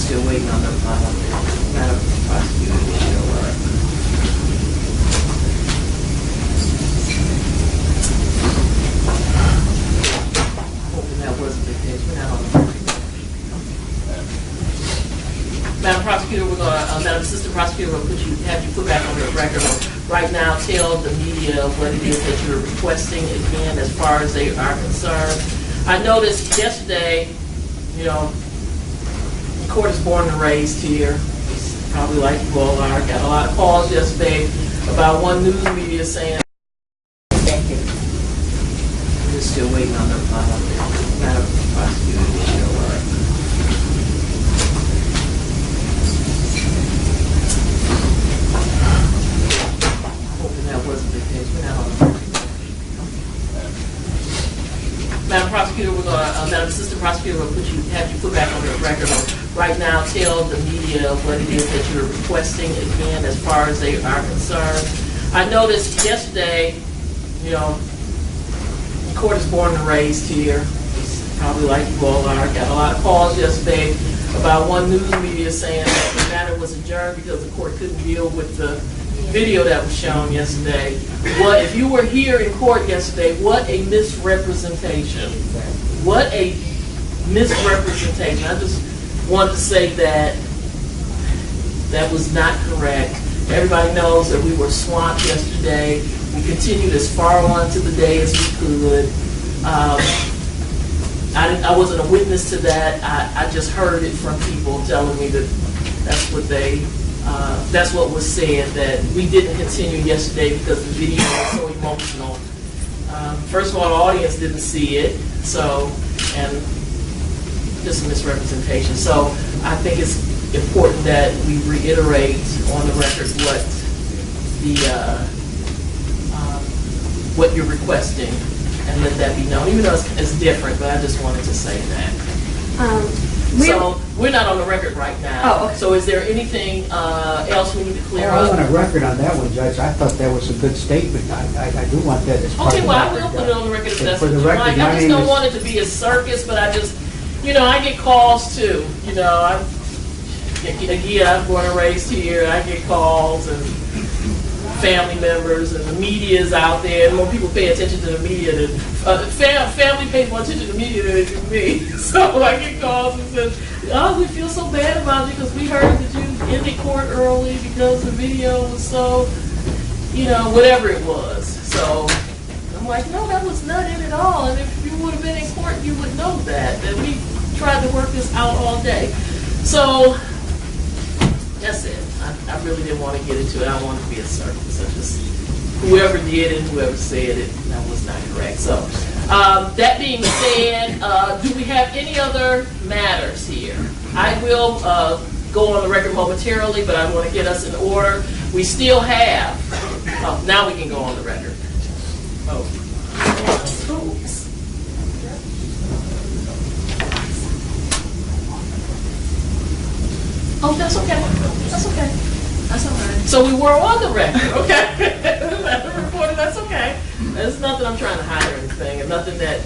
still waiting on the Madam Prosecutor to show up. Hoping that wasn't the case. We're not on the record. Madam Prosecutor, we're going to, Madam Assistant Prosecutor, we're going to have you put back on the record. Right now, tell the media what it is that you're requesting again as far as they are concerned. I noticed yesterday, you know, the court is born and raised here. It's probably like you all are. Got a lot of calls yesterday about one news media saying we're still waiting on the Madam Prosecutor to show up. Hoping that wasn't the case. We're not on the record. Madam Prosecutor, we're going to, Madam Assistant Prosecutor, we'll have you put back on the record. Right now, tell the media what it is that you're requesting again as far as they are concerned. I noticed yesterday, you know, the court is born and raised here. It's probably like you all are. Got a lot of calls yesterday about one news media saying that the matter was adjourned because the court couldn't deal with the video that was shown yesterday. What if you were here in court yesterday? What a misrepresentation! What a misrepresentation! I just wanted to say that that was not correct. Everybody knows that we were swamped yesterday. We continued as far on to the day as we could. I wasn't a witness to that. I just heard it from people telling me that that's what was said, that we didn't continue yesterday because the video was so emotional. First of all, the audience didn't see it, and just a misrepresentation. So I think it's important that we reiterate on the record what you're requesting and let that be known, even though it's different, but I just wanted to say that. So we're not on the record right now. Oh, okay. So is there anything else we need to clear I up? want a record on that one, Judge. I thought that was a good statement. I do want that as part of the Okay, well, I record. will put it on the record if that's For what the you record, like. my I just name don't is- want it to be a circus, but I just, I get calls too. Again, I'm born and raised here. I get calls and family members, and the media is out there. And more people pay attention to the media than family pays more attention to the media than they do me. So I get calls and says, "Oh, we feel so bad about you because we heard that you ended court early because the video was so, whatever it was." So I'm like, "No, that was not it at all. And if you would have been in court, you would know that we tried to work this out all day." So that's it. I really didn't want to get into it. I don't want it to be a circus. I just, whoever did it, whoever said it, that was not correct. So that being said, do we have any other matters here? I will go on the record momentarily, but I want to get us in order. We still have, now we can go on the record. Oh, that's okay. That's okay. That's all right. So we were on the record, okay? Reporter, that's okay. There's nothing I'm trying to hide or anything, and nothing that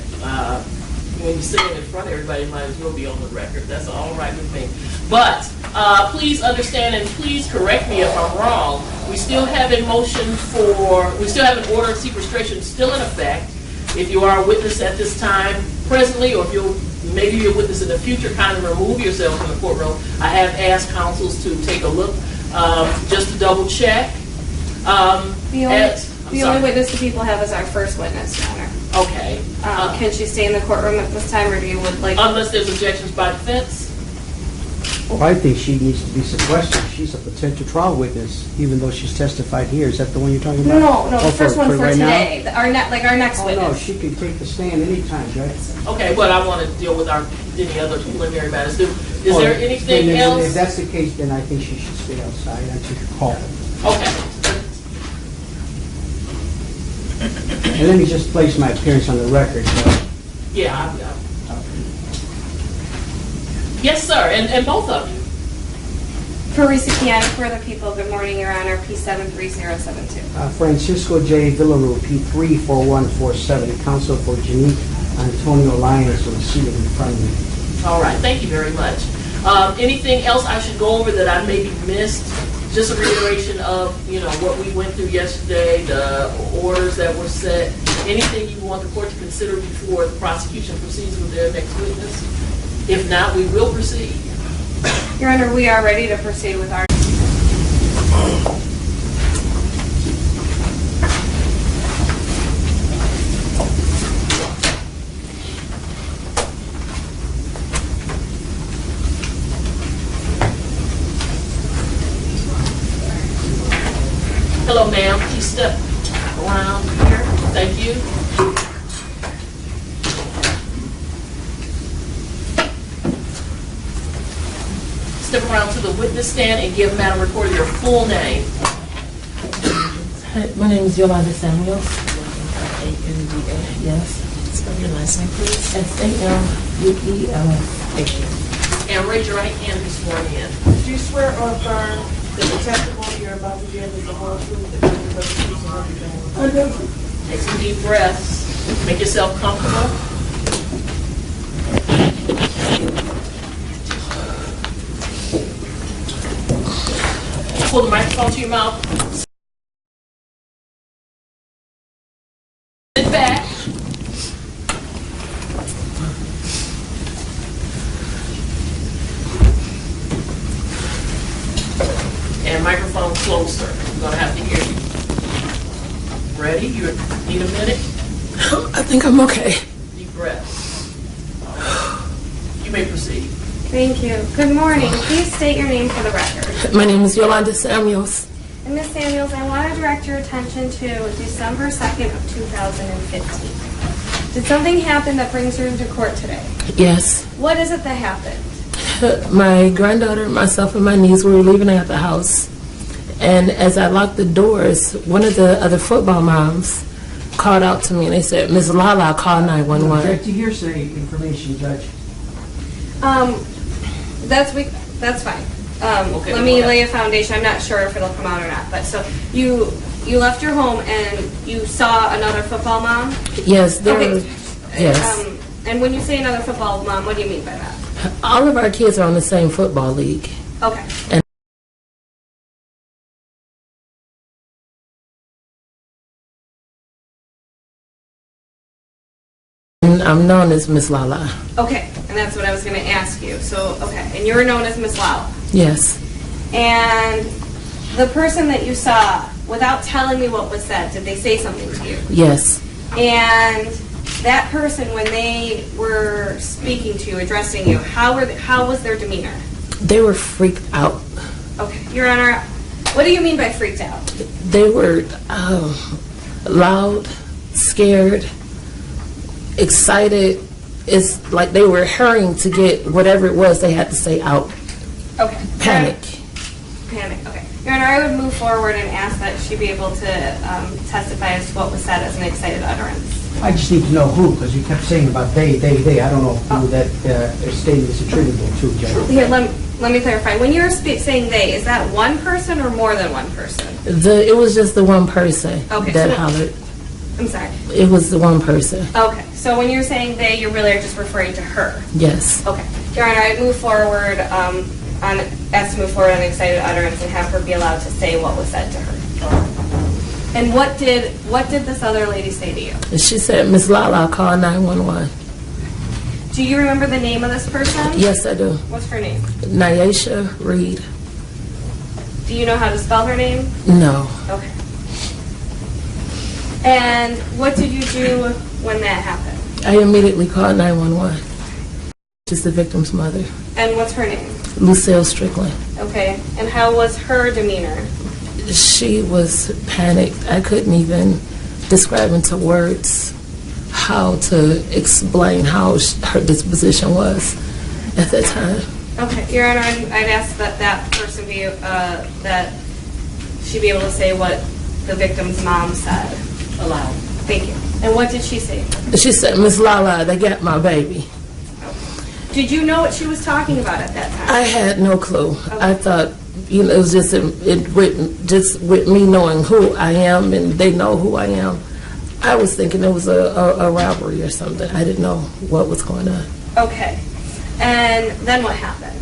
when you're sitting in front of everybody, you might as well be on the record. That's all right with me. But please understand, and please correct me if I'm wrong. We still have a we still have an order of sequestration still in effect. If you are a witness at this time presently, or if maybe you're a witness in the future, kind of remove yourself from the courtroom. I have asked counsels to take a look just to double check. The only witness the people have is our first witness, Your Honor. Okay. Can she stay in the courtroom at this time, or do you would like? Unless there's objections by defense. Well, I think she needs to be sequestered. She's a potential trial witness, even though she's testified here. Is that the one you're talking about? No, the first one for right today. now? Our next Oh, witness. no, she can take the stand anytime, Judge. Okay, but I want to deal with any other preliminary matters. Is there anything else? If that's the case, then I think she should stay outside until you call her. Okay. And let me just place my appearance on the record. Yeah. Yes, sir, and both of you. For recipient, for the people, good morning, Your Honor, P73072. Francisco J. Villaroo, P34147, counsel for Geneke Lyons, will see it in front of me. All right, thank you very much. Anything else I should go over that I maybe missed? Just a reiteration of, what we went through yesterday, the orders that were set. Anything you want the court to consider before the prosecution proceeds with their next witness? If not, we will proceed. Your Honor, we are ready to proceed with our... Hello, ma'am. Please step around here. Thank you. Step around to the witness stand and give Madam Recorder your full name. Hi, my name is Yolanda Samuels. A-N-D-A. Yes. Spell your last name, please. S-A-M-U-E-L-S. Thank you. And raise your right hand and be sworn in. Do you swear or affirm that the testimony you're about to give is the whole truth, the truth, and nothing but the truth? I do. Take some deep breaths. Make yourself comfortable. Pull the microphone to your mouth. Sit back. And microphone closer. I'm going to have to hear you. Ready? You need a minute? I think I'm okay. Deep breath. You may proceed. Thank you. Good morning. Please state your name for the record. My name is Yolanda Samuels. And Ms. Samuels, I want to direct your attention to December 2nd of 2015. Did something happen that brings you into court today? Yes. What is it that happened? My granddaughter, myself, and my niece were leaving out the house. And as I locked the doors, one of the other football moms called out to me and they said, Ms. Lala, call 911. Object to hearsay information, Judge. That's fine. Okay, Let me lay a foundation. I'm not sure if it'll come out or not. But so you left your home and you saw another football mom? Yes, there Okay. were. Yes. And when you say another football mom, what do you mean by that? All of our kids are on the same football league. Okay. And I'm known as Miss Lala. Okay, and that's what I was going to ask you. So, okay, and you're known as Miss Lala. Yes. And the person that you saw, without telling me what was said, did they say something to you? Yes. And that person, when they were speaking to you, addressing you, how was their demeanor? They were freaked out. Okay, Your Honor, what do you mean by freaked out? They were loud, scared, excited. It's like they were hurrying to get whatever it was they had to say out. Okay. Panic. Panic, okay. Your Honor, I would move forward and ask that she be able to testify as to what was said as an excited utterance. I just need to know who, because you kept saying about they. I don't know who that statement is attributable to, Judge. Here, let me clarify. When you're saying they, is that one person or more than one person? It was just the one person Okay, that so- hollered. I'm sorry. It was the one person. Okay, so when you're saying they, you really are just referring to her? Yes. Okay. Your Honor, I move forward ask to move forward on excited utterance and have her be allowed to say what was said to her. And what did this other lady say to you? And she said, Miss Lala, call 911. Do you remember the name of this person? Yes, I do. What's her name? Nyasha Reed. Do you know how to spell her name? No. Okay. And what did you do when that happened? I immediately called 911. She's the victim's mother, And what's her name? Lucille Strickland. Okay. And how was her demeanor? She was panicked. I couldn't even describe into words how to explain how her disposition was at that time. Okay, Your Honor, I'd ask that person be, that she be able to say what the victim's mom said. Aloud. Thank you. And what did she say? She said, Miss Lala, they got my baby. Did you know what she was talking about at that time? I had no clue. I thought, it was just with me knowing who I am and they know who I am. I was thinking it was a robbery or something. I didn't know what was going on. Okay. And then what happened?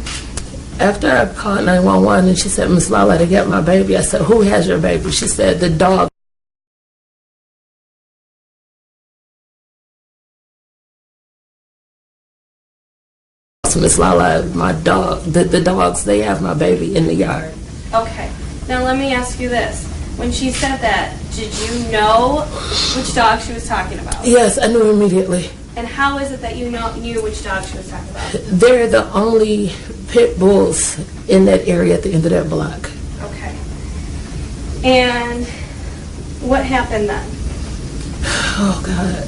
After I called 911 and she said, Miss Lala, they got my baby. I said, who has your baby? She said, the dog. Miss Lala, my dog, the dogs, they have my baby in the yard. Okay. Now let me ask you this. When she said that, did you know which dog she was talking about? Yes, I knew immediately. And how is it that you knew which dog she was talking about? They're the only pit bulls in that area at the end of that block. Okay. And what happened then? Oh, God.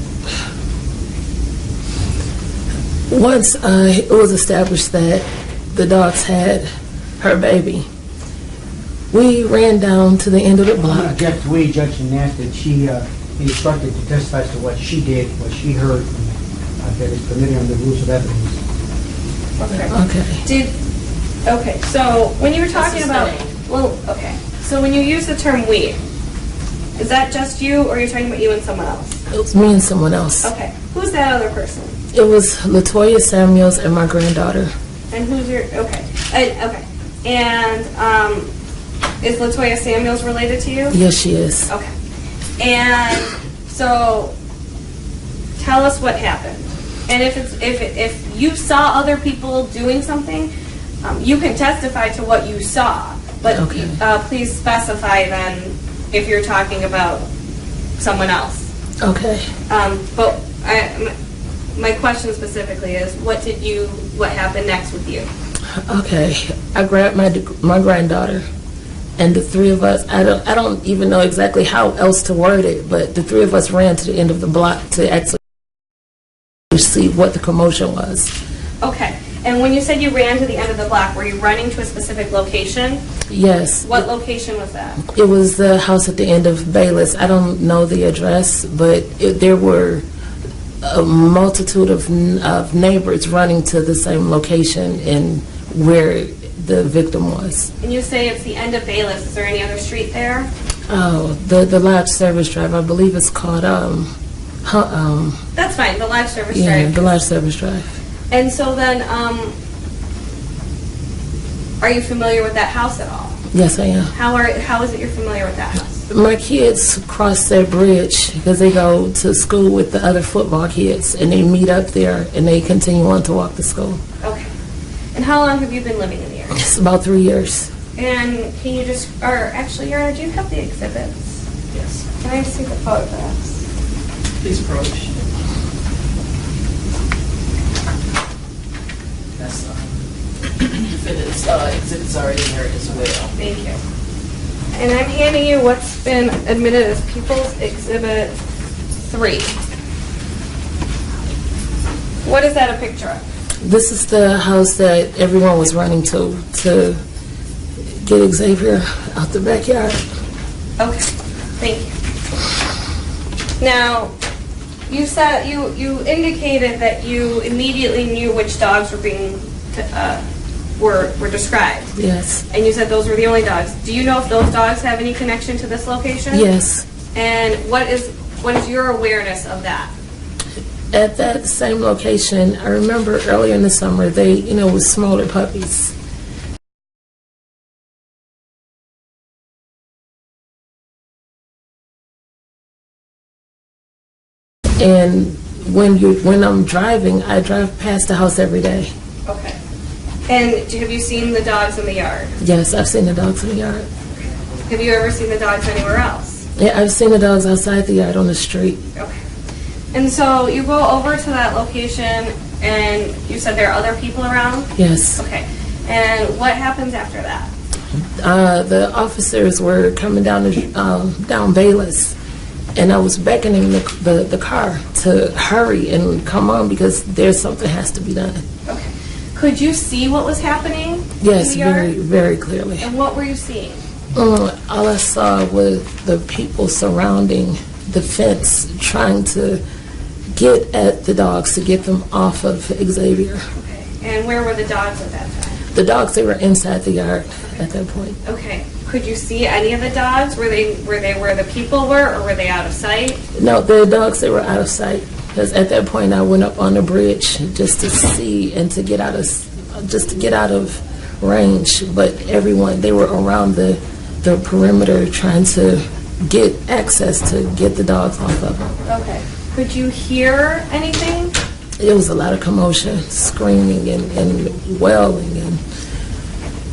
Once it was established that the dogs had her baby, we ran down to the end of the block. Judge that she instructed to testify as to what she did, what she heard, that is permitted under the rules of evidence. Okay. Okay, so when you were talking about, so when you use the term we, is that just you, or you're talking about you and someone else? It was me and someone else. Okay. Who's that other person? It was LaToya Samuels and my granddaughter. And who's your, okay. Okay. And is LaToya Samuels related to you? Yes, she is. Okay. And so tell us what happened. And if you saw other people doing something, you can testify to what you saw. But please specify then if you're talking about someone else. Okay. But my question specifically is, what happened next with you? Okay. I grabbed my granddaughter, and the three of us, I don't even know exactly how else to word it, but the three of us ran to the end of the block to actually see what the commotion was. Okay. And when you said you ran to the end of the block, were you running to a specific location? Yes. What location was that? It was the house at the end of Bayless. I don't know the address, but there were a multitude of neighbors running to the same location and where the victim was. And you say it's the end of Bayless. Is there any other street there? Oh, the Lodge Service Drive. I believe it's called That's fine. The Lodge Service Drive. Yeah, the Lodge Service Drive. And so then, are you familiar with that house at all? Yes, I am. How is it you're familiar with that house? My kids cross that bridge because they go to school with the other football kids, and they meet up there, and they continue on to walk to school. Okay. And how long have you been living in the area? It's about 3 years. And can you just, or actually, Your Honor, do you have the exhibits? Yes. Can I see the photographs? Please approach. That's defendant's exhibits are in there as well. Thank you. And I'm handing you what's been admitted as People's Exhibit 3. What is that a picture of? This is the house that everyone was running to get Xavier out the backyard. Okay, thank you. Now, you said you indicated that you immediately knew which dogs were being were described. Yes. And you said those were the only dogs. Do you know if those dogs have any connection to this location? Yes. And what is your awareness of that? At that same location, I remember earlier in the summer, they, was smaller puppies. And when I'm driving, I drive past the house every day. Okay. And have you seen the dogs in the yard? Yes, I've seen the dogs in the yard. Have you ever seen the dogs anywhere else? Yeah, I've seen the dogs outside the yard on the street. Okay. And so you go over to that location, and you said there are other people around? Yes. Okay. And what happens after that? The officers were coming down Bayless, and I was beckoning the car to hurry and come on because there's something has to be done. Okay. Could you see what was happening? Yes, in the yard? very, very clearly. And what were you seeing? All I saw was the people surrounding the fence trying to get at the dogs to get them off of Xavier. Okay. And where were the dogs at that time? The dogs, they were inside the yard at that point. Okay. Could you see any of the dogs? Were they where the people were, or were they out of sight? No, the dogs, they were out of sight. Because at that point, I went up on the bridge just to see and to get out of range, but everyone, they were around the perimeter trying to get access to get the dogs off of them. Okay. Could you hear anything? It was a lot of commotion, screaming and wailing, and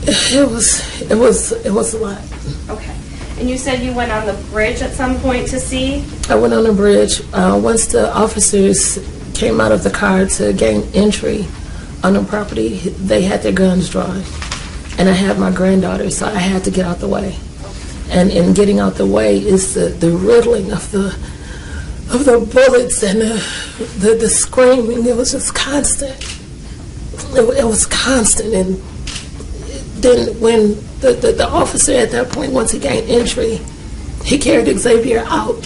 it was a lot. Okay. And you said you went on the bridge at some point to see? I went on the bridge. Once the officers came out of the car to gain entry on the property, they had their guns drawn. And I had my granddaughter, so I had to get out the way. And in getting out the way is the riddling of the bullets and the screaming. It was just constant. It was constant. And then when the officer at that point, once he gained entry, he carried Xavier out.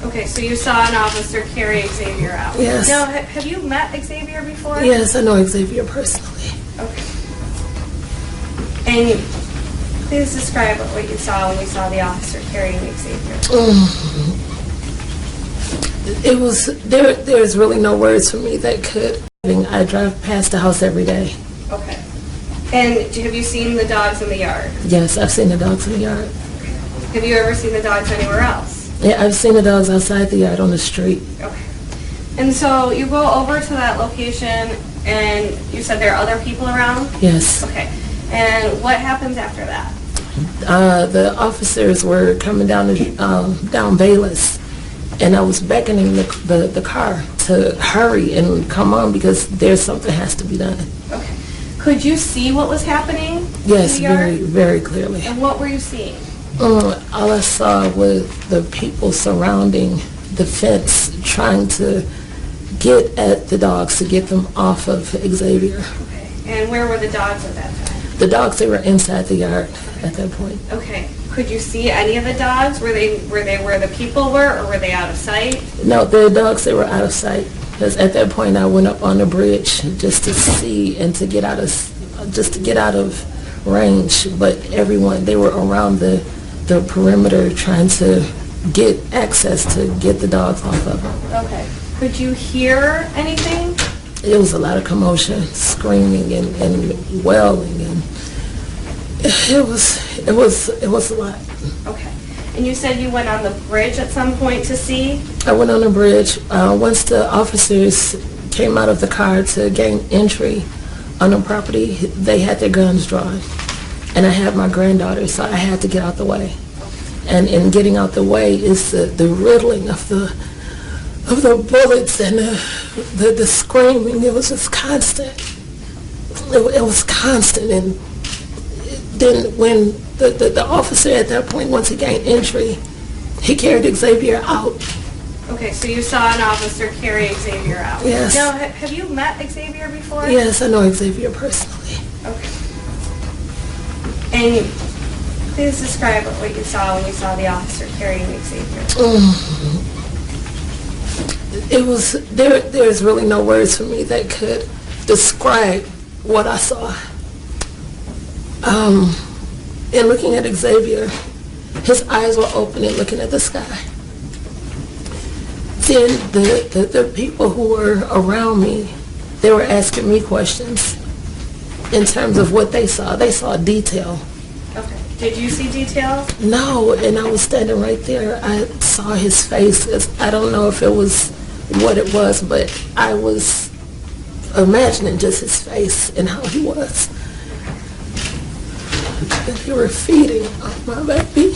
Okay, so you saw an officer carry Xavier out. Yes. Now, have you met Xavier before? Yes, I know Xavier personally. Okay. And please describe what you saw when you saw the officer carrying Xavier. It was, there's really no words for me that could. I drive past the house every day. Okay. And have you seen the dogs in the yard? Yes, I've seen the dogs in the yard. Have you ever seen the dogs anywhere else? Yeah, I've seen the dogs outside the yard on the street. Okay. And so you go over to that location and you said there are other people around? Yes. Okay. And what happens after that? The officers were coming down Bayless, and I was beckoning the car to hurry and come on because there's something has to be done. Okay. Could you see what was happening? Yes, in the yard? very, very clearly. And what were you seeing? All I saw was the people surrounding the fence trying to get at the dogs to get them off of Xavier. Okay. And where were the dogs at that time? The dogs, they were inside the yard at that point. Okay. Could you see any of the dogs? Were they where the people were, or were they out of sight? No, the dogs, they were out of sight. Because at that point, I went up on the bridge just to see and to get out of range. But everyone, they were around the perimeter trying to get access to get the dogs off of them. Okay. Could you hear anything? It was a lot of commotion, screaming and wailing, and it was a lot. Okay. And you said you went on the bridge at some point to see? I went on the bridge. Once the officers came out of the car to gain entry on the property, they had their guns drawn. And I had my granddaughter, so I had to get out the way. And in getting out the way is the riddling of the bullets and the screaming. It was just constant. It was constant. And then when the officer at that point, once he gained entry, he carried Xavier out. Okay, so you saw an officer carry Xavier out. Yes. Now, have you met Xavier before? Yes, I know Xavier personally. Okay. And please describe what you saw when you saw the officer carrying Xavier. It was, there's really no words for me that could describe what I saw. In looking at Xavier, his eyes were open and looking at the sky. Then the people who were around me, they were asking me questions in terms of what they saw. They saw detail. Okay. Did you see details? No, and I was standing right there. I saw his face. I don't know if it was what it was, but I was imagining just his face and how he was. And they were feeding on my baby.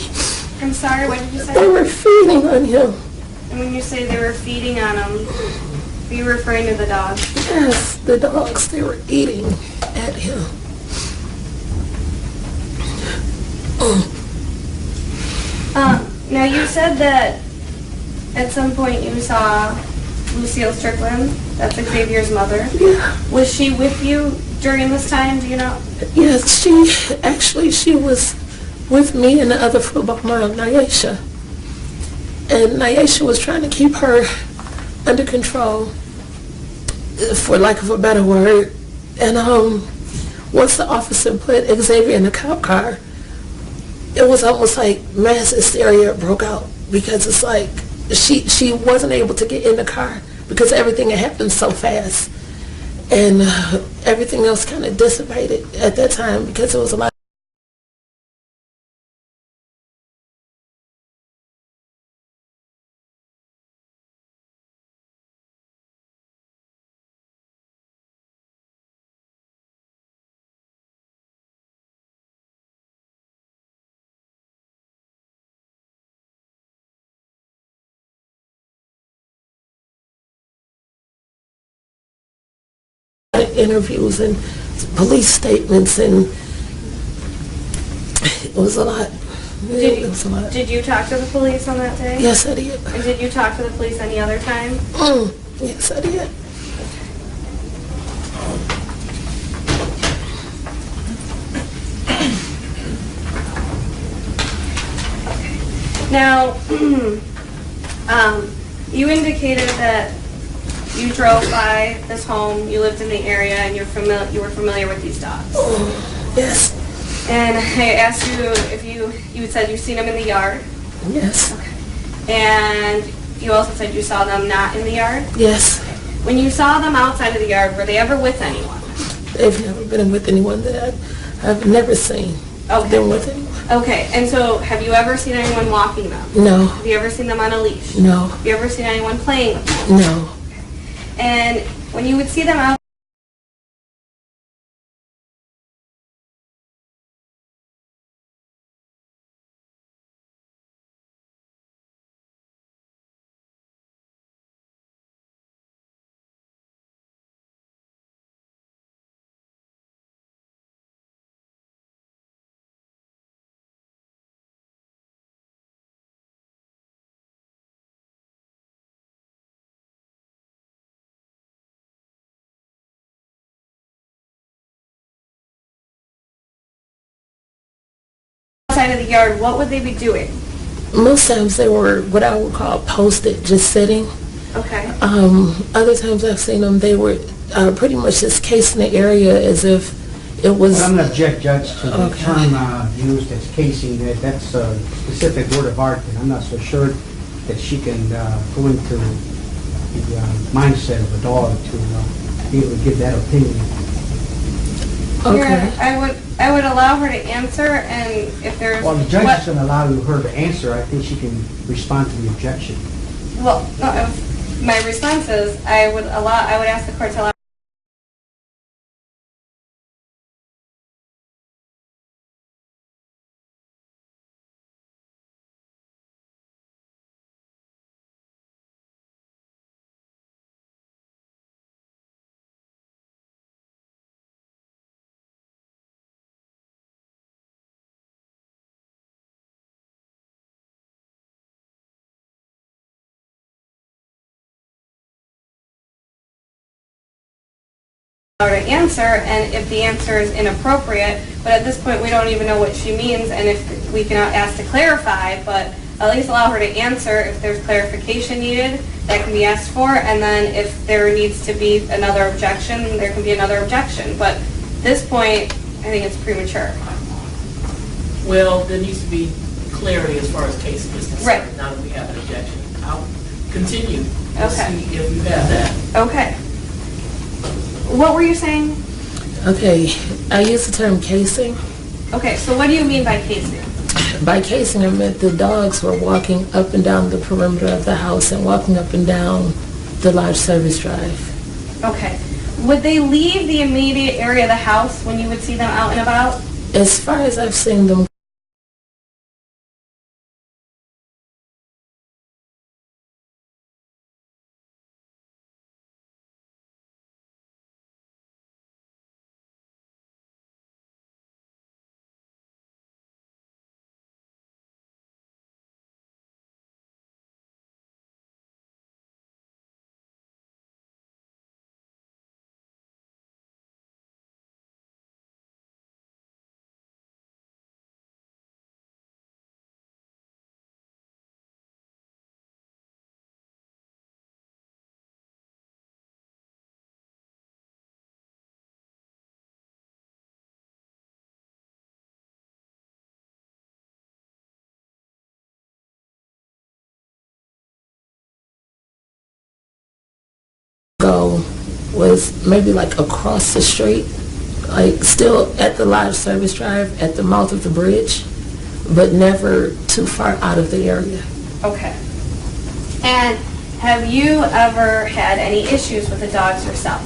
I'm sorry, what did you say? They were feeding on him. And when you say they were feeding on him, are you referring to the dogs? Yes, the dogs, they were eating at him. Now you said that at some point you saw Xiaver Strickland, that's Xavier's mother. Yeah. Was she with you during this time, do you know? Yes, she was with me and the other football mom, Nyesha. And Nyesha was trying to keep her under control, for lack of a better word. And once the officer put Xavier in the cop car, it was almost like mass hysteria broke out, because it's like she wasn't able to get in the car because everything had happened so fast. and everything else kind of dissipated at that time because it was a lot. Interviews and police statements, and it was a lot. It was a lot. Did you talk to the police on that day? Yes, I did. And did you talk to the police any other time? Yes, I did. Now, you indicated that you drove by this home, you lived in the area, and you were familiar with these dogs. Yes. And I asked you if you said you've seen them in the yard. Yes. Okay. And you also said you saw them not in the yard. Yes. When you saw them outside of the yard, were they ever with anyone? They've never been with anyone that I've never seen. Okay. Been with anyone. Okay. And so, have you ever seen anyone walking them? No. Have you ever seen them on a leash? No. Have you ever seen anyone playing with them? No. And when you would see them outside of the yard, what would they be doing? Most times they were what I would call posted, just sitting. Okay. Other times I've seen them, they were pretty much just casing the area as if it was. But I'm going to object, Judge, to the Okay. term used as casing. That's a specific word of art, and I'm not so sure that she can go into the mindset of a dog to be able to give that opinion. Okay. Yeah, I would allow her to answer, and if there's Well, the judge is going to allow her to answer. I think she can respond to the objection. well, no, my response is I would ask the court to allow. To answer, and if the answer is inappropriate, but at this point we don't even know what she means, and if we cannot ask to clarify, but at least allow her to answer. If there's clarification needed, that can be asked for, and then if there needs to be another objection, there can be another objection. But at this point, I think it's premature. Well, there needs to be clarity as far as casing is concerned. Right. Now that we have an objection, I'll continue to Okay. see if you have that. Okay. What were you saying? Okay, I use the term casing. Okay, so what do you mean by casing? By casing, I meant the dogs were walking up and down the perimeter of the house and walking up and down the large service drive. Okay. Would they leave the immediate area of the house when you would see them out and about? As far as I've seen them go was maybe like across the street, like still at the live service drive at the mouth of the bridge, but never too far out of the area. Okay. And have you ever had any issues with the dogs yourself?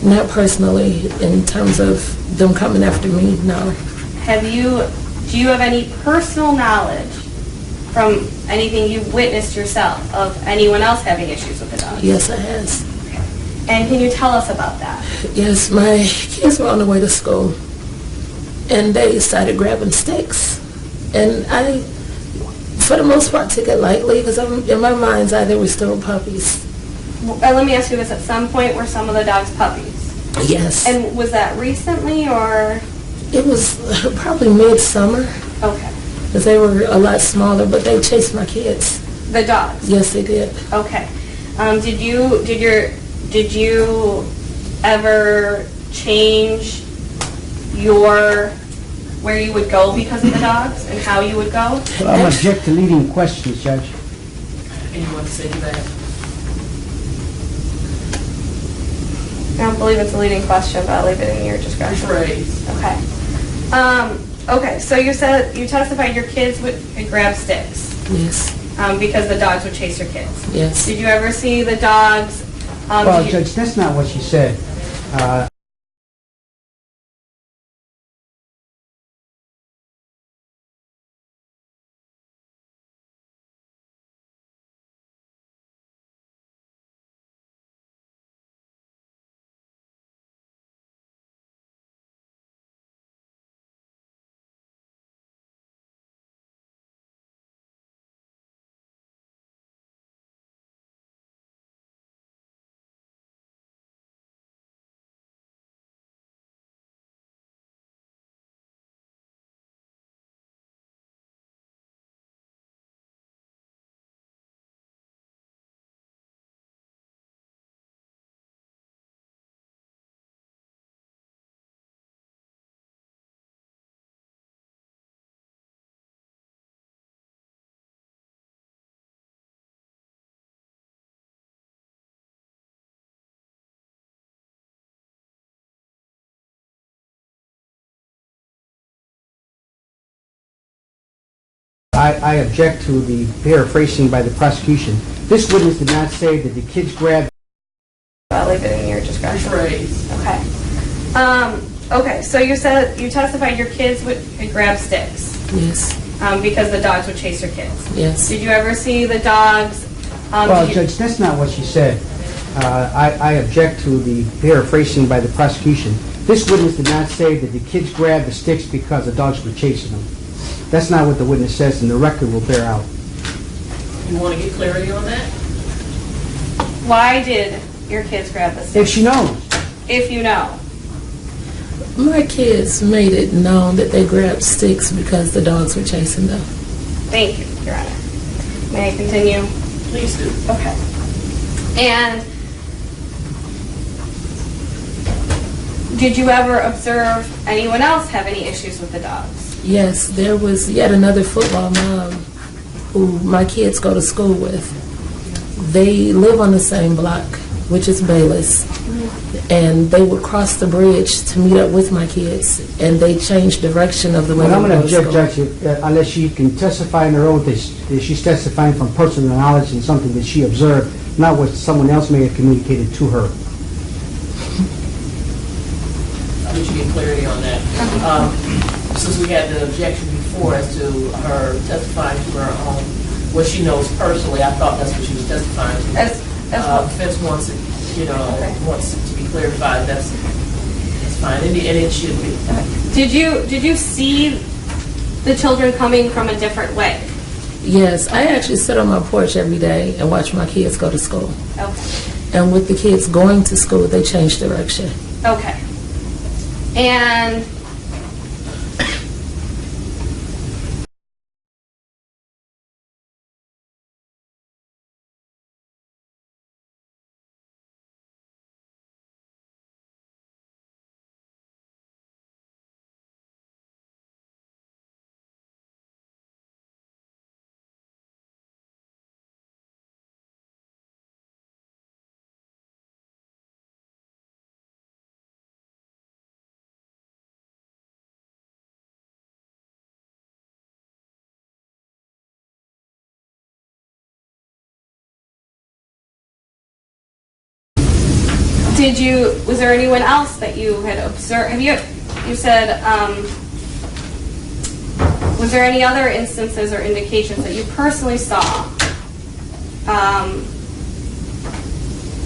Not personally, in terms of them coming after me, no. Do you have any personal knowledge from anything you've witnessed yourself of anyone else having issues with the dogs? Yes, I has. And can you tell us about that? Yes, my kids were on the way to school, and they started grabbing sticks. And I, for the most part, took it lightly, because in my mind's eye, they were still puppies. Let me ask you this, at some point were some of the dogs puppies? Yes. And was that recently, or? It was probably midsummer, Okay. because they were a lot smaller, but they chased my kids. The dogs? Yes, they did. Okay. Did you ever change where you would go because of the dogs and how you would go? Well, I'm object to leading questions, Judge. Anyone say that? I don't believe it's a leading question, but I'll leave it in your discretion. Phrase. Okay. Okay, so you testified your kids would grab sticks Yes, because the dogs would chase your kids. yes. Did you ever see the dogs? Well, Judge, that's not what she said. I object to the paraphrasing by the prosecution. This witness did not say that the kids grabbed. I'll leave it in your discretion. Phrase. Okay. Okay, so you testified your kids would grab sticks Yes, because the dogs would chase your kids. yes. Did you ever see the dogs? Well, Judge, that's not what she said. I object to the paraphrasing by the prosecution. This witness did not say that the kids grabbed the sticks because the dogs were chasing them. That's not what the witness says, and the record will bear out. You want to get clarity on that? Why did your kids grab the If sticks? she knows. If you know. My kids made it known that they grabbed sticks because the dogs were chasing them. Thank you, Your Honor. May I continue? Please do. Okay. And did you ever observe anyone else have any issues with the dogs? Yes, there was yet another football mom who my kids go to school with. They live on the same block, which is Bayless, and they would cross the bridge to meet up with my kids, and they changed direction of the way Well, I'm they going to go to object, school. Judge, unless she can testify in her oath that she's testifying from personal knowledge and something that she observed, not what someone else may have communicated to her. I'll let you get clarity on that. Since we had the objection before as to her testifying to her own, what she knows personally, I thought that's what she was testifying to. Defense wants it, wants it to be clarified. That's fine, and it should be. Did you see the children coming from a different way? Yes, I actually sit on my porch every day and watch my kids go to school. Okay. And with the kids going to school, they changed direction. Okay. And Was there anyone else that you had observed? You said, was there any other instances or indications that you personally saw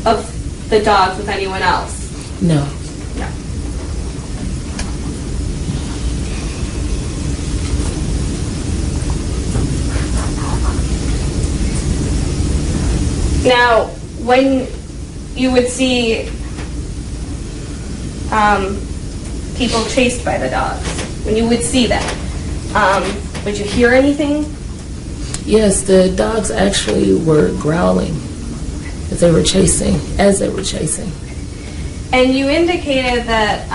of the dogs with anyone else? No. No. Now, when you would see people chased by the dogs, when you would see that, would you hear anything? Yes, the dogs actually were growling as they were chasing. And you indicated that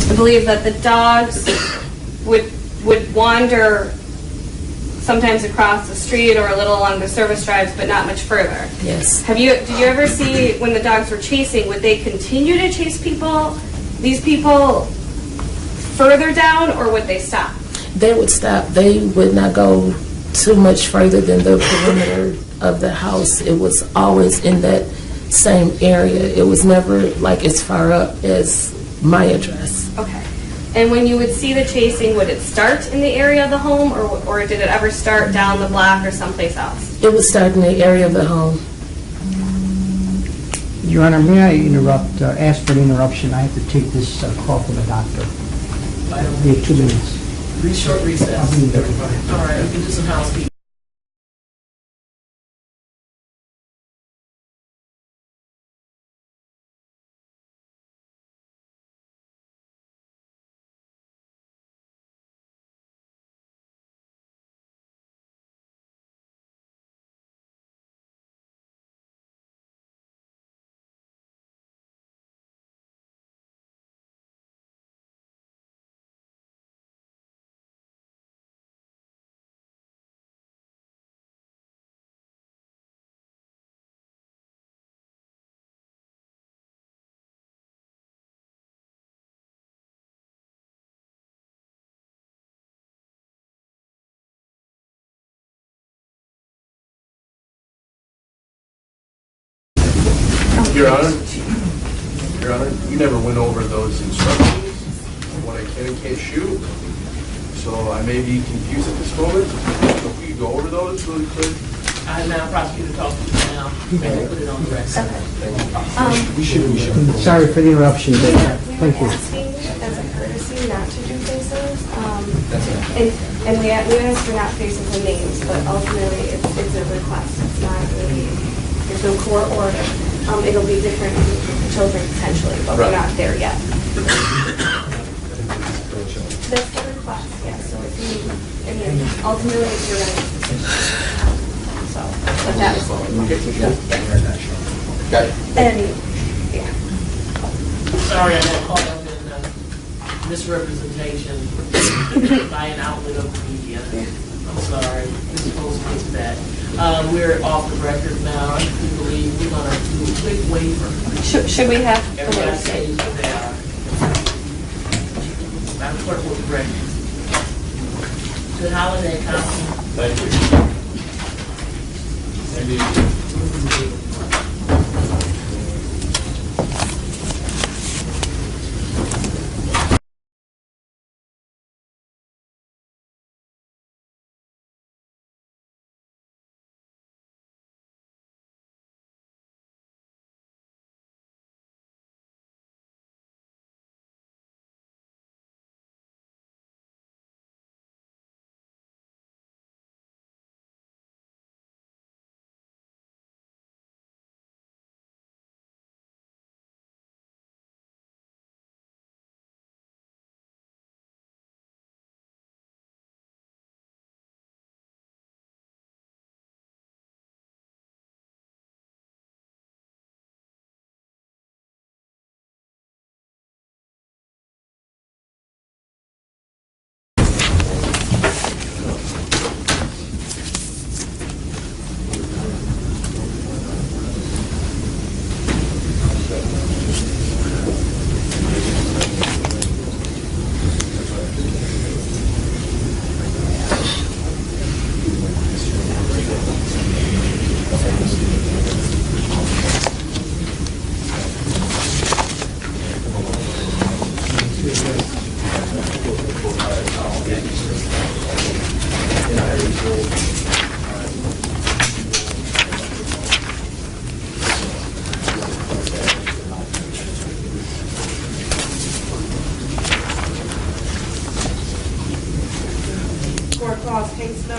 I believe that the dogs would wander sometimes across the street or a little along the service drives, but not much further. Yes. Did you ever see when the dogs were chasing, would they continue to chase these people further down, or would they stop? They would stop. They would not go too much further than the perimeter of the house. It was always in that same area. It was never like as far up as my address. Okay. And when you would see the chasing, would it start in the area of the home, or did it ever start down the block or someplace else? It would start in the area of the home. Your Honor, may I interrupt, ask for an interruption? I have to take this call from the doctor. We have 2 minutes. Short recess. I'll be there. All right, we can do some housekeeping. Your Honor, you never went over those instructions of what I can and can't shoot, so I may be confused at this moment. So if we could go over those really quick. I have now prosecutor talk to you now, and we'll put it on the record. We should. Sorry for the interruption, but thank you. Asking as a courtesy not to do faces, and we ask for not faces and names, but ultimately it's a request. It's not really, there's no court order. It'll be different for children potentially, but we're not there yet. That's the request, yeah. So if you, and then ultimately it's your right decision. So, but that is what we want to do. Got it. And, yeah. Sorry, I got caught up in misrepresentation by an outlet of the media. I'm sorry. We're supposed to get to that. We're off the record now. I believe we're going to do a quick waiver. Should we have the Everybody names? stays where they are. Madam Clerk will correct. Good holiday, Council. Thank you.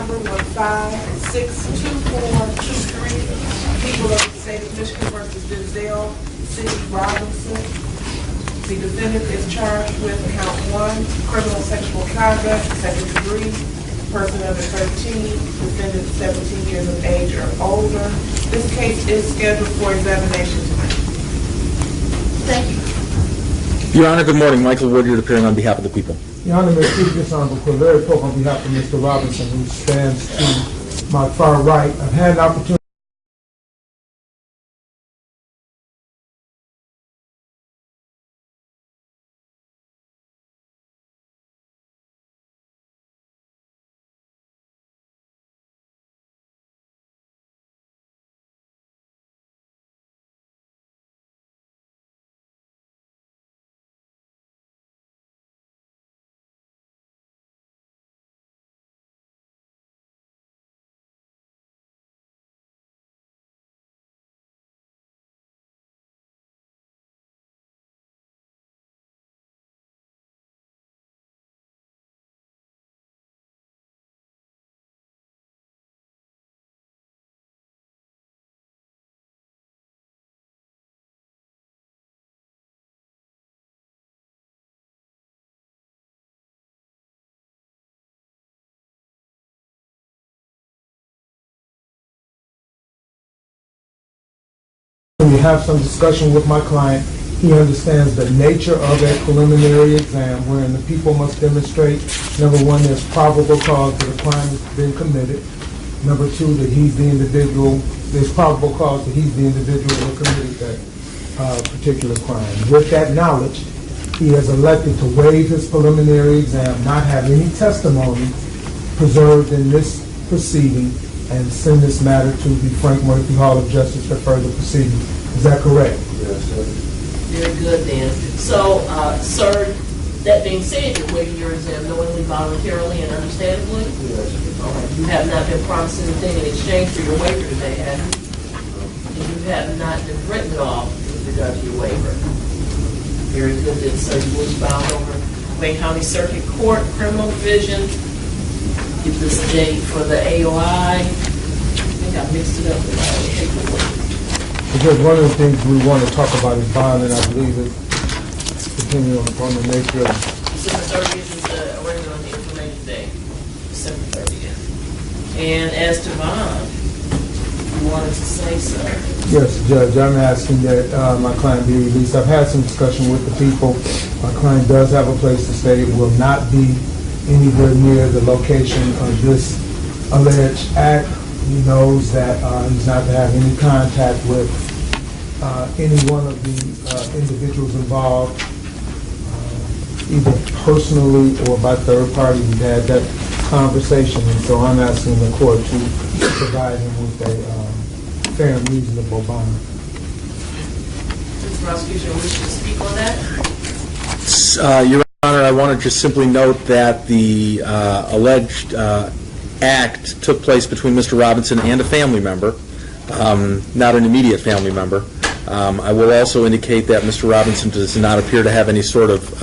number 15-62423, people of the state of Michigan versus Denzel C. Robinson. The defendant is charged with count 1, criminal sexual conduct, second degree, person under 13, defendant 17 years of age or older. This case is scheduled for examination tonight. Thank you. Your Honor, good morning. Michael Woodyard appearing on behalf of the people. Your Honor, may I speak this Honorable Court, Larry Pope on behalf of Mr. Robinson, who stands to my far right. I've had an opportunity to have some discussion with my client. He understands the nature of a preliminary exam wherein the people must demonstrate, number one, there's probable cause that a crime has been committed. Number two, that he's the individual, there's probable cause that he's the individual who committed that particular crime. With that knowledge, he has elected to waive his preliminary exam, not have any testimony preserved in this proceeding, and send this matter to the Frank Murphy Hall of Justice for further proceedings. Is that correct? Yes, sir. Very good, then. So, sir, that being said, you're waiving your exam knowingly, voluntarily, and understandably? Yes. All right. You have not been promised anything in exchange for your waiver today, have you? And you have not been written off with regard to your waiver. Very good, then, sir. You will be bound over Wayne County Circuit Court, Criminal Division. Get this date for the AOI. I think I mixed it up with my paperwork. Because one of the things we want to talk about is bond, and I believe it, depending upon the nature of December 30th is the arraignment on the information day. December 30th. And as to bond, you wanted to say so. Yes, Judge, I'm asking that my client be released. I've had some discussion with the people. My client does have a place to stay. It will not be anywhere near the location of this alleged act. He knows that he's not to have any contact with any one of the individuals involved, either personally or by third party. We've had that conversation, and so I'm asking the court to provide him with a fair and reasonable bond. Does the prosecution wish to speak on that? Your Honor, I want to just simply note that the alleged act took place between Mr. Robinson and a family member, not an immediate family member. I will also indicate that Mr. Robinson does not appear to have any sort of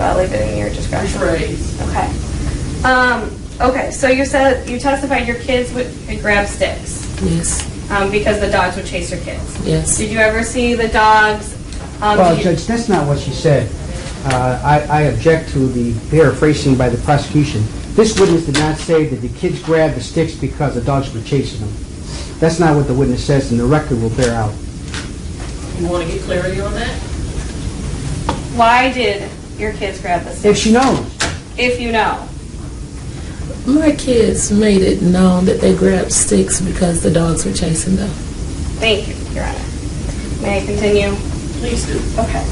I'll leave it in your discretion. Rephrase. Okay. Okay, so you said, you testified your kids would grab sticks Yes. because the dogs would chase your kids. Yes. Did you ever see the dogs? Well, did you- Judge, that's not what she said. I object to the paraphrasing by the prosecution. This witness did not say that the kids grabbed the sticks because the dogs were chasing them. That's not what the witness says, and the record will bear out. You want to get clarity on that? Why did your kids grab the If sticks? she knows. If you know. My kids made it known that they grabbed sticks because the dogs were chasing them. Thank you, Your Honor. May I continue? Please do. Okay.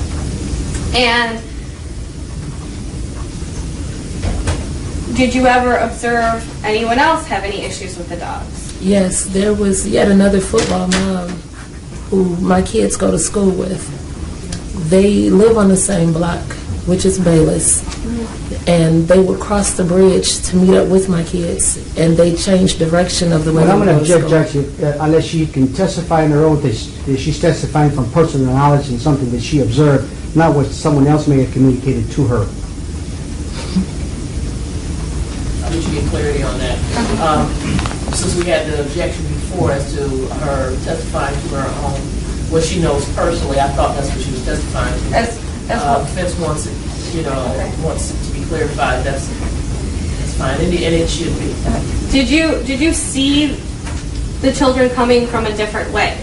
And did you ever observe anyone else have any issues with the dogs? Yes, there was yet another football mom who my kids go to school with. They live on the same block, which is Bayless. and they would cross the bridge to meet up with my kids, and they changed direction of the way But I'm they going were to going to object, school. Judge, unless she can testify in her own, that she's testifying from personal knowledge and something that she observed, not what someone else may have communicated to her. I need to get clarity on that. Since we had the objection before as to her testifying to her own, what she knows personally, I thought that's what she was testifying to. As Defense wants it, wants it to be clarified, that's fine, and it should be. Did you see the children coming from a different way?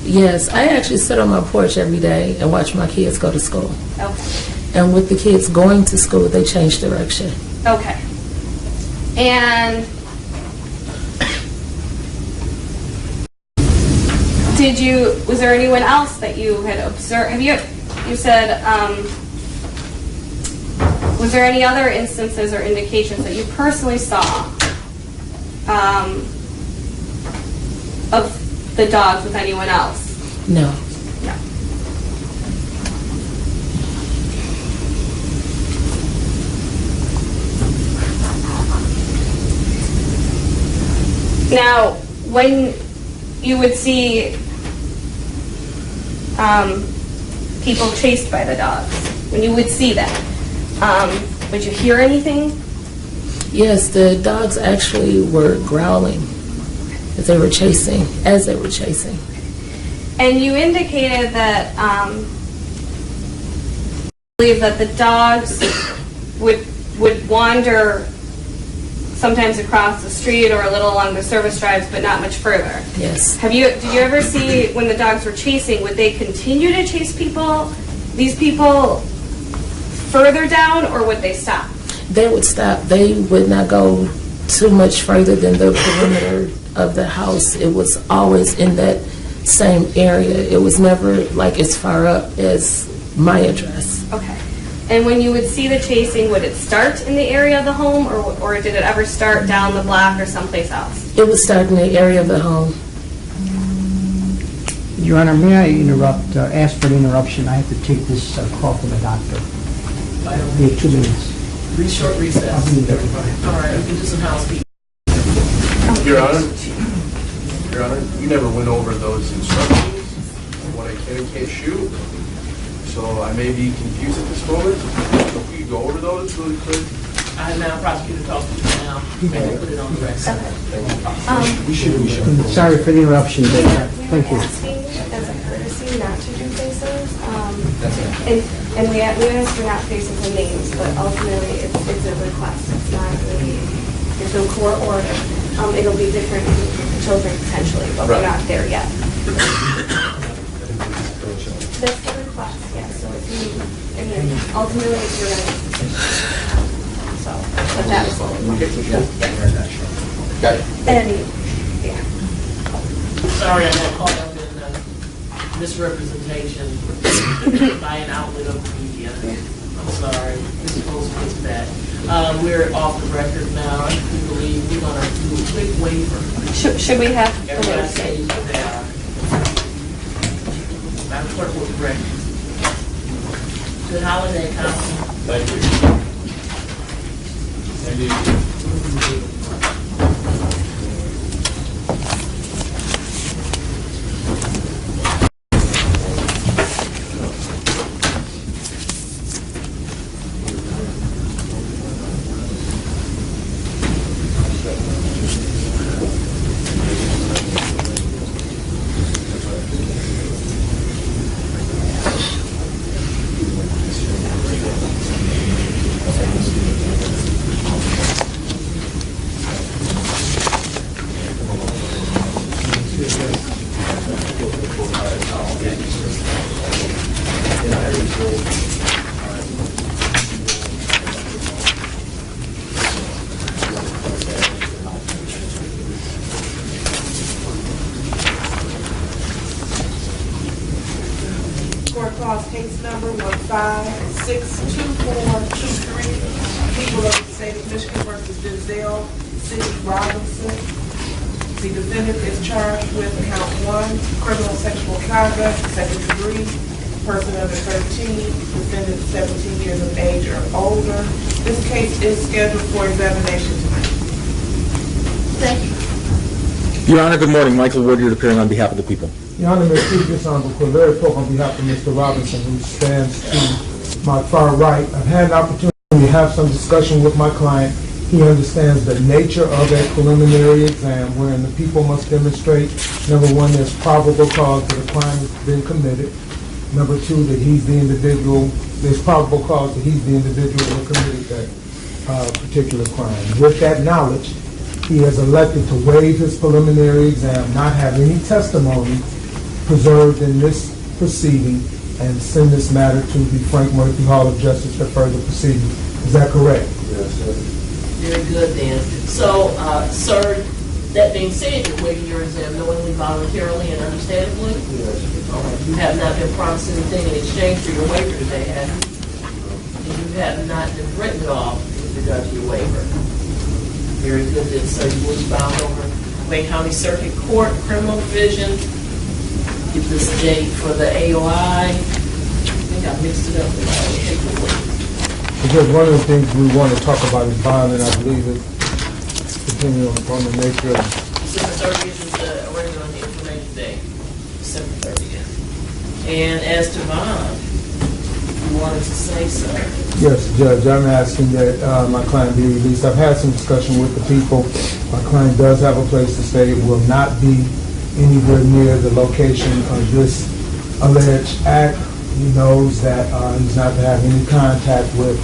Yes, I actually sit on my porch every day and watch my kids go to school. Okay. And with the kids going to school, they changed direction. Okay. And was there anyone else that you had observed? You said, was there any other instances or indications that you personally saw of the dogs with anyone else? No. No. Now, when you would see people chased by the dogs, when you would see that, would you hear anything? Yes, the dogs actually were growling as they were chasing. And you indicated that believe that the dogs would wander sometimes across the street or a little along the service drives, but not much further. Yes. Did you ever see when the dogs were chasing, would they continue to chase these people further down, or would they stop? They would stop. They would not go too much further than the perimeter of the house. It was always in that same area. It was never like as far up as my address. Okay. And when you would see the chasing, would it start in the area of the home, or did it ever start down the block or someplace else? It would start in the area of the home. Your Honor, may I interrupt, ask for an interruption? I have to take this call from the doctor. We have 2 minutes. Short recess. I'll be there. All right, we can do some housekeeping. Your Honor, you never went over those instructions, what I can and can't shoot, so I may be confused at this moment. If we could go over those really quick. I have now prosecutor talk to you now, and we'll put it on the record. Sorry for the interruption, but thank you. We were asking as a courtesy not to do faces, and we asked for not faces and names, but ultimately it's a request. It's not really, there's no court order. It'll be different for children potentially, but we're not there yet. That's the request, yeah. So if you, ultimately it's your own decision. So, but that was and yeah. Sorry, I got caught up in misrepresentation by an outlet of the media. I'm sorry. This is supposed to get to that. We're off the record now. We believe we're going to do a quick waiver. Should we have the Everybody waiver? stays where they are. Madam Clerk will direct. Good holiday, Council. Thank you. Court calls case number 15-62423. People of the state of Michigan versus Denzel City Robinson. The defendant is charged with count 1, criminal sexual conduct, second degree, person under 13, defendant 17 years of age or older. This case is scheduled for examination tonight. Thank you. Your Honor, good morning. Michael Woodyard appearing on behalf of the people. Your Honor, may I please this Honorable Court, Larry Polk on behalf of Mr. Robinson, who stands to my far right. I've had an opportunity to have some discussion with my client. He understands the nature of a preliminary exam wherein the people must demonstrate, number one, there's probable cause that a crime has been committed. Number two, that he's the individual, there's probable cause that he's the individual who committed that particular crime. With that knowledge, he has elected to waive his preliminary exam, not have any testimony preserved in this proceeding, and send this matter to the Frank Murphy Hall of Justice for further proceeding. Is that correct? Yes, sir. Very good then. So, sir, that being said, you're waiving your exam knowingly, voluntarily, and understandably? Yes. All right. You have not been promised anything in exchange for your waiver today, have you? And you have not been written off with regard to your waiver. Very good then, sir. You will be bound over Wayne County Circuit Court, Criminal Division. Give this date for the AOI. I think I mixed it up with my paperwork. Because one of the things we want to talk about is bond, and I believe it, depending on the nature of December 30th is the original on the information day. December 30th. And as to bond, you wanted to say so. Yes, Judge, I'm asking that my client be released. I've had some discussion with the people. My client does have a place to stay. It will not be anywhere near the location of this alleged act. He knows that he's not to have any contact with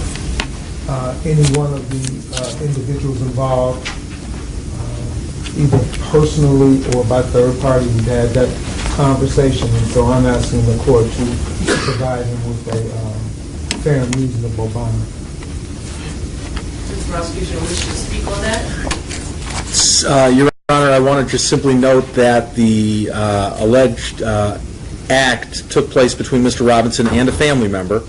any one of the individuals involved, either personally or by third party. We've had that conversation, and so I'm asking the court to provide him with a fair and reasonable bond. Does the prosecution wish to speak on that? Your Honor, I want to just simply note that the alleged act took place between Mr. Robinson and a family member,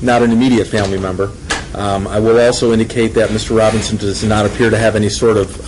not an immediate family member. I will also indicate that Mr. Robinson does not appear to have any sort of